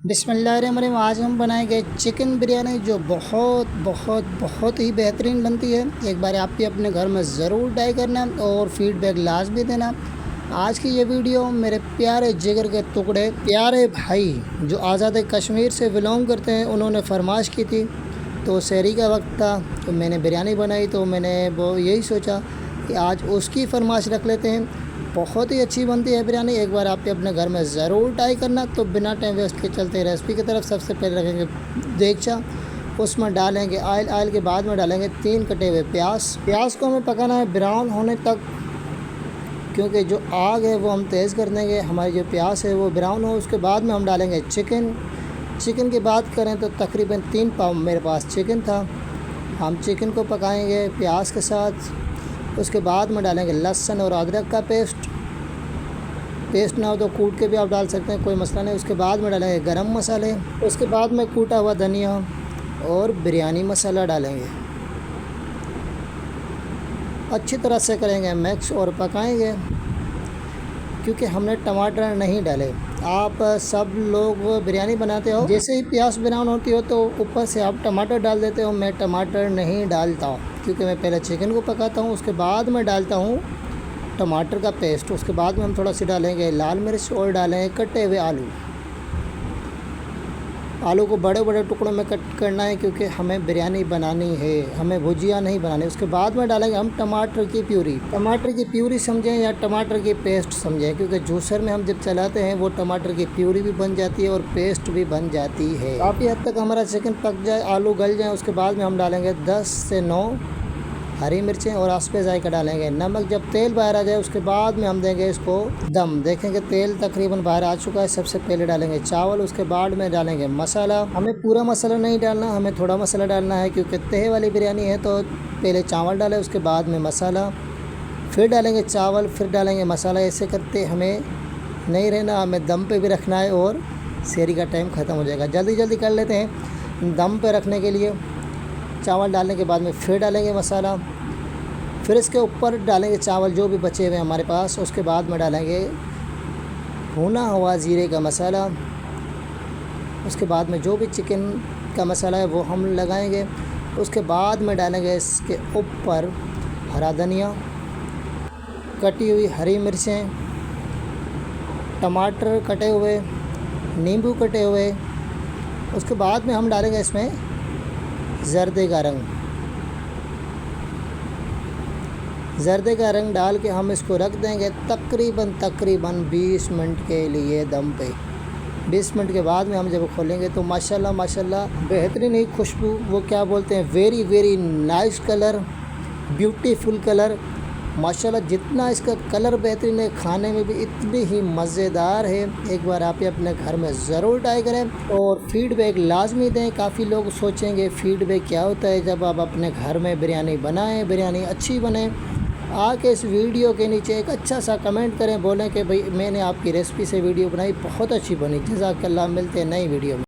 बिस्मिल्लाहिर्रहमानिर्रहीम। आज हम बनाएंगे चिकन बिरयानी जो बहुत बहुत बहुत ही बेहतरीन बनती है। एक बार आप भी अपने घर में ज़रूर ट्राई करना और फीडबैक लाजमी देना। आज की ये वीडियो मेरे प्यारे जिगर के टुकड़े प्यारे भाई जो आज़ाद कश्मीर से बिलोंग करते हैं, उन्होंने फरमाइश की थी। तो सहरी का वक्त था तो मैंने बिरयानी बनाई, तो मैंने वो यही सोचा कि आज उसकी फरमाइश रख लेते हैं। बहुत ही अच्छी बनती है बिरयानी, एक बार आप भी अपने घर में ज़रूर ट्राई करना। तो बिना टाइम वेस्ट के चलते हैं रेसिपी की तरफ। सबसे पहले रखेंगे देगचा, उसमें डालेंगे ऑयल। ऑयल के बाद में डालेंगे 3 कटे हुए प्याज को हमें पकाना है ब्राउन होने तक, क्योंकि जो आग है वो हम तेज़ कर देंगे। हमारी जो प्याज है वो ब्राउन हो, उसके बाद में हम डालेंगे चिकन की बात करें तो तकरीबन 3 पाव मेरे पास चिकन था। हम चिकन को पकाएंगे प्याज के साथ। उसके बाद में डालेंगे लहसुन और अदरक का पेस्ट ना हो तो कूट के भी आप डाल सकते हैं, कोई मसला नहीं। उसके बाद में डालेंगे गरम मसाले, उसके बाद में कूटा हुआ धनिया और बिरयानी मसाला डालेंगे। अच्छी तरह से करेंगे मिक्स और पकाएंगे, क्योंकि हमने टमाटर नहीं डाले। आप सब लोग बिरयानी बनाते हो, जैसे ही प्याज ब्राउन होती हो तो ऊपर से आप टमाटर डाल देते हो। मैं टमाटर नहीं डालता हूँ, क्योंकि मैं पहले चिकन को पकाता हूँ, उसके बाद मैं डालता हूँ टमाटर का पेस्ट। उसके बाद में हम थोड़ा सी डालेंगे लाल मिर्च और डालेंगे कटे हुए आलू को बड़े बड़े टुकड़ों में कट करना है, क्योंकि हमें बिरयानी बनानी है, हमें भुजिया नहीं बनानी। उसके बाद में डालेंगे हम टमाटर की प्यूरी समझें या टमाटर की पेस्ट समझें, क्योंकि जूसर में हम जब चलाते हैं वो टमाटर की प्यूरी भी बन जाती है और पेस्ट भी बन जाती है। काफ़ी हद तक हमारा चिकन पक जाए, आलू गल जाए, उसके बाद में हम डालेंगे 10 से 9 हरी मिर्चें और आसपे जायका डालेंगे। नमक जब तेल बाहर आ जाए उसके बाद में हम देंगे इसको दम। देखेंगे तेल तकरीबन बाहर आ चुका है। सबसे पहले डालेंगे चावल, उसके बाद में डालेंगे मसाला। हमें पूरा मसाला नहीं डालना, हमें थोड़ा मसाला डालना है, क्योंकि तहे वाली बिरयानी है। तो पहले चावल डालें, उसके बाद में मसाला, फिर डालेंगे चावल, फिर डालेंगे मसाला। ऐसे करते हमें नहीं रहना, हमें दम पे भी रखना है और सेरी का टाइम ख़त्म हो जाएगा। जल्दी कर लेते हैं दम पे रखने के लिए। चावल डालने के बाद में फिर डालेंगे मसाला, फिर इसके ऊपर डालेंगे चावल जो भी बचे हुए हमारे पास। उसके बाद में डालेंगे भुना हुआ ज़ीरे का मसाला। उसके बाद में जो भी चिकन का मसाला है वो हम लगाएंगे। उसके बाद में डालेंगे इसके ऊपर हरा धनिया, कटी हुई हरी मिर्चें, टमाटर कटे हुए, नींबू कटे हुए। उसके बाद में हम डालेंगे इसमें ज़र्दे का रंग डाल के हम इसको रख देंगे तकरीबन 20 मिनट के लिए दम पे। 20 मिनट के बाद में हम जब खोलेंगे तो माशाल्लाह बेहतरीन ही खुशबू, वो क्या बोलते हैं, very nice colour, beautiful colour. माशाल्लाह जितना इसका कलर बेहतरीन है, खाने में भी इतनी ही मज़ेदार है। एक बार आप अपने घर में ज़रूर ट्राई करें और फीडबैक लाजमी दें। काफ़ी लोग सोचेंगे फीडबैक क्या होता है। जब आप अपने घर में बिरयानी बनाएं, बिरयानी अच्छी बने, आके इस वीडियो के नीचे एक अच्छा सा कमेंट करें, बोलें कि भाई मैंने आपकी रेसिपी से वीडियो बनाई, बहुत अच्छी बनी, जज़ाकल्लाह। मिलते हैं नई वीडियो में।